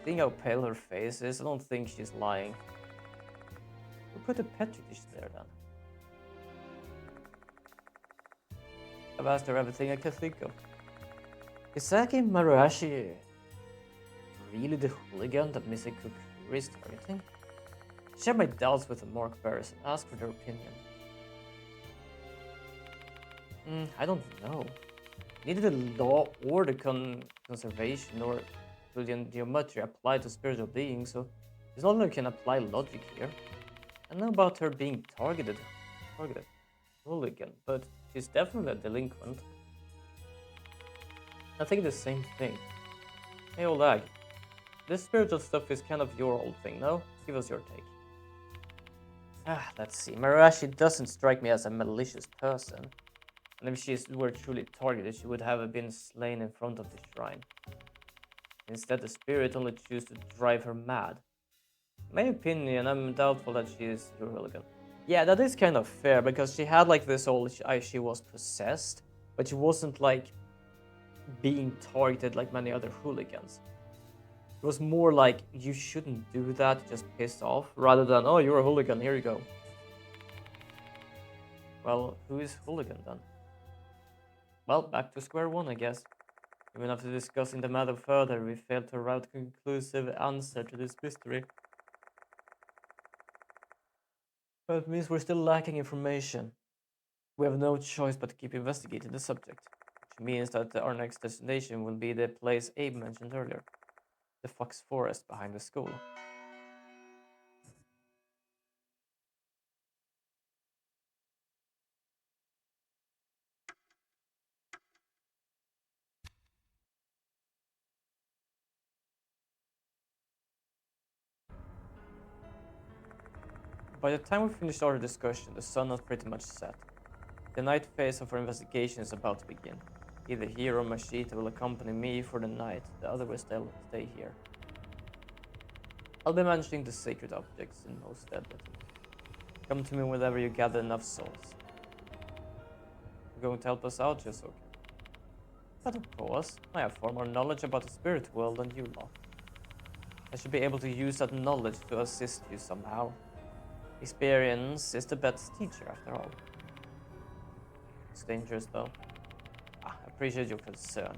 Seeing how pale her face is, I don't think she's lying. Who put a petri dish there then? I've asked her everything I can think of. Is Saki Maruashi really the hooligan that Mr. Kukuri is targeting? Share my doubts with the Mork Bears and ask for their opinion. I don't know. Neither the law or the conservation or Boolean geometry apply to spiritual beings, so it's not like I can apply logic here. I know about her being targeted hooligan, but she's definitely a delinquent. I think the same thing. Hey Oleg, this spiritual stuff is kind of your old thing, no? Give us your take. Let's see. Marashi doesn't strike me as a malicious person. And if she were truly targeted, she would have been slain in front of the shrine. Instead, the spirit only chose to drive her mad. In my opinion, I'm doubtful that she is your hooligan. Yeah, that is kind of fair, because she had like this whole, she was possessed, but she wasn't like being targeted like many other hooligans. It was more like, you shouldn't do that, just pissed off, rather than, oh, you're a hooligan, here you go. Well, who is hooligan then? Well, back to square one, I guess. Even after discussing the matter further, we failed to arrive at a conclusive answer to this mystery. But it means we're still lacking information. We have no choice but to keep investigating the subject, which means that our next destination will be the place Abe mentioned earlier, the Fox Forest behind the school. By the time we finished our discussion, the sun was pretty much set. The night phase of our investigation is about to begin. Either he or Mashita will accompany me for the night, the other will stay here. I'll be managing the sacred objects in most deadly. Come to me whenever you gather enough souls. You're going to help us out, Yosuke? But of course, I have far more knowledge about the spirit world than you lot. I should be able to use that knowledge to assist you somehow. Experience is the best teacher, after all. It's dangerous, though. I appreciate your concern.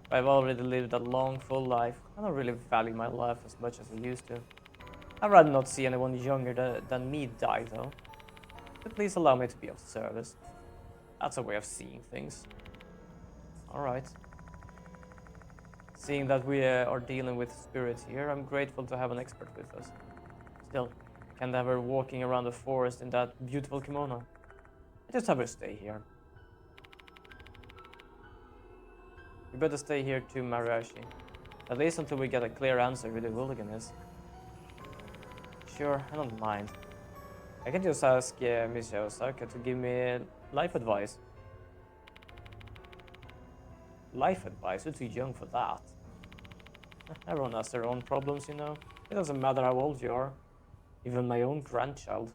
But I've already lived a long, full life. I don't really value my life as much as I used to. I'd rather not see anyone younger than me die, though. But please allow me to be of service. That's a way of seeing things. Alright. Seeing that we are dealing with spirits here, I'm grateful to have an expert with us. Still, can't have her walking around the forest in that beautiful kimono. I just have her stay here. We better stay here too, Mariachi. At least until we get a clear answer who the hooligan is. Sure, I don't mind. I can just ask Miss Osaka to give me life advice. Life advice? You're too young for that. Everyone has their own problems, you know. It doesn't matter how old you are. Even my own grandchild.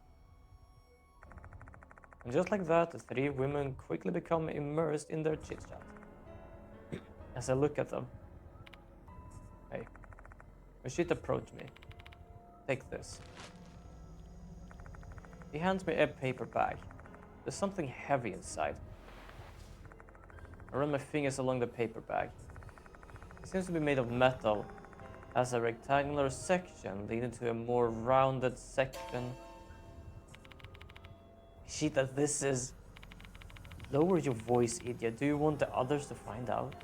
And just like that, the three women quickly become immersed in their chit-chat. As I look at them. Hey, Rashid approached me. Take this. He hands me a paper bag. There's something heavy inside. I run my fingers along the paper bag. It seems to be made of metal. Has a rectangular section leading to a more rounded section. Shit, that this is... Lower your voice, idiot. Do you want the others to find out?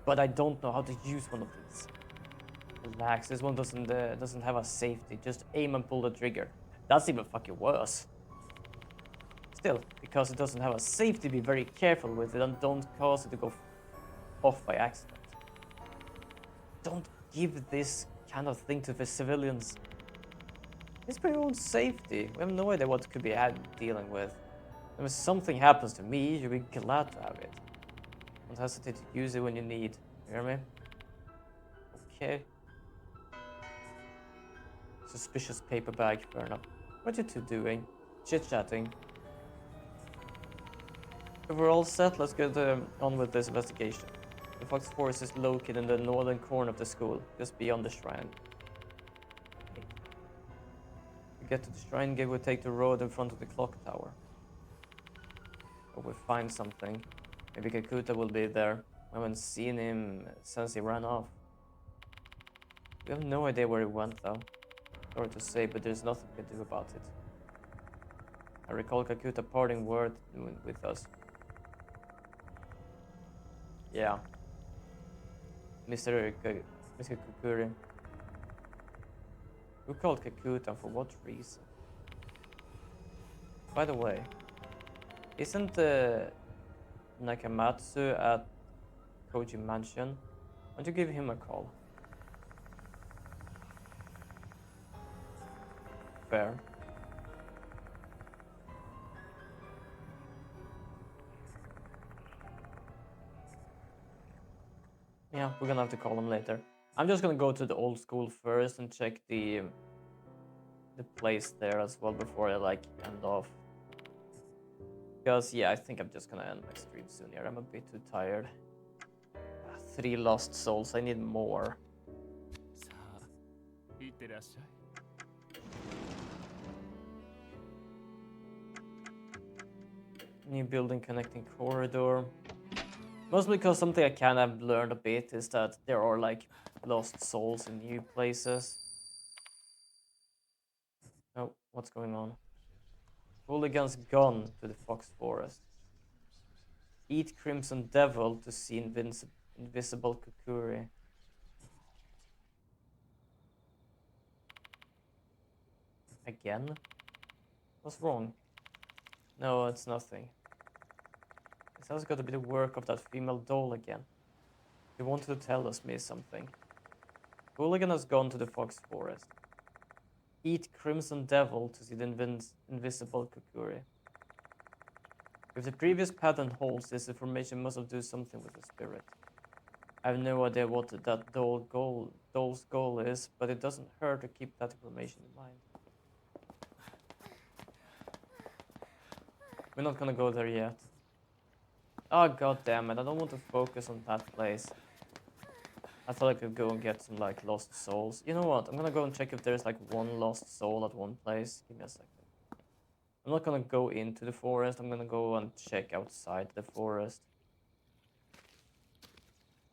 But I don't know how to use one of these. Relax, this one doesn't have a safety. Just aim and pull the trigger. That's even fucking worse. Still, because it doesn't have a safety, be very careful with it and don't cause it to go off by accident. Don't give this kind of thing to the civilians. It's for your own safety. We have no idea what could be dealing with. And if something happens to me, you'll be glad to have it. Don't hesitate to use it when you need. You hear me? Okay. Suspicious paper bag, fair enough. What are you two doing? Chit-chatting. If we're all set, let's get on with this investigation. The Fox Forest is located in the northern corner of the school, just beyond the shrine. To get to the shrine gate, we take the road in front of the clock tower. But we find something. Maybe Kakuta will be there. I haven't seen him since he ran off. We have no idea where he went though. Sorry to say, but there's nothing we can do about it. I recall Kakuta parting word with us. Yeah. Mr. Kukuri. Who called Kakuta and for what reason? By the way, isn't Nakamatsu at Koji Mansion? Why don't you give him a call? Fair. Yeah, we're gonna have to call him later. I'm just gonna go to the old school first and check the place there as well before I like end off. Because yeah, I think I'm just gonna end my stream soon here. I'm a bit too tired. 3 lost souls, I need more. New building connecting corridor. Mostly because something I kind of learned a bit is that there are like lost souls in new places. Oh, what's going on? Hooligan's gone to the Fox Forest. Eat Crimson Devil to see invisible Kukuri. Again? What's wrong? No, it's nothing. This has got to be the work of that female doll again. They wanted to tell us me something. Hooligan has gone to the Fox Forest. Eat Crimson Devil to see the invisible Kukuri. If the previous pattern holds, this information must have done something with the spirit. I have no idea what that doll's goal is, but it doesn't hurt to keep that information in mind. We're not gonna go there yet. Oh god damn it, I don't want to focus on that place. I thought I could go and get some like lost souls. You know what? I'm gonna go and check if there's like one lost soul at one place. Give me a second. I'm not gonna go into the forest. I'm gonna go and check outside the forest.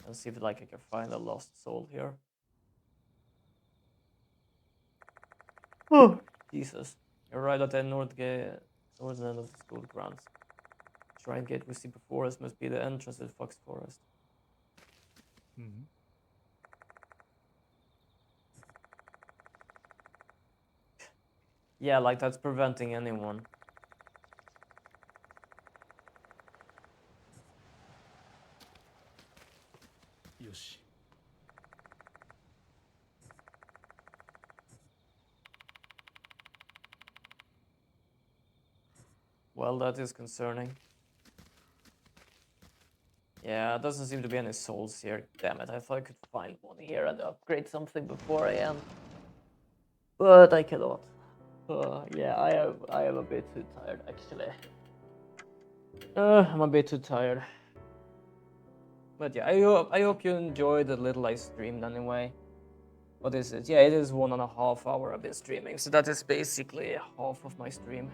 And see if like I can find a lost soul here. Oh, Jesus. You're right at the northern end of the school grounds. Shrine gate we see before us must be the entrance to the Fox Forest. Yeah, like that's preventing anyone. Yoshi. Well, that is concerning. Yeah, doesn't seem to be any souls here. Damn it, I thought I could find one here and upgrade something before I end. But I cannot. Yeah, I am a bit too tired actually. I'm a bit too tired. But yeah, I hope you enjoyed the little I streamed anyway. What is it? Yeah, it is 1.5 hours I've been streaming, so that is basically half of my stream.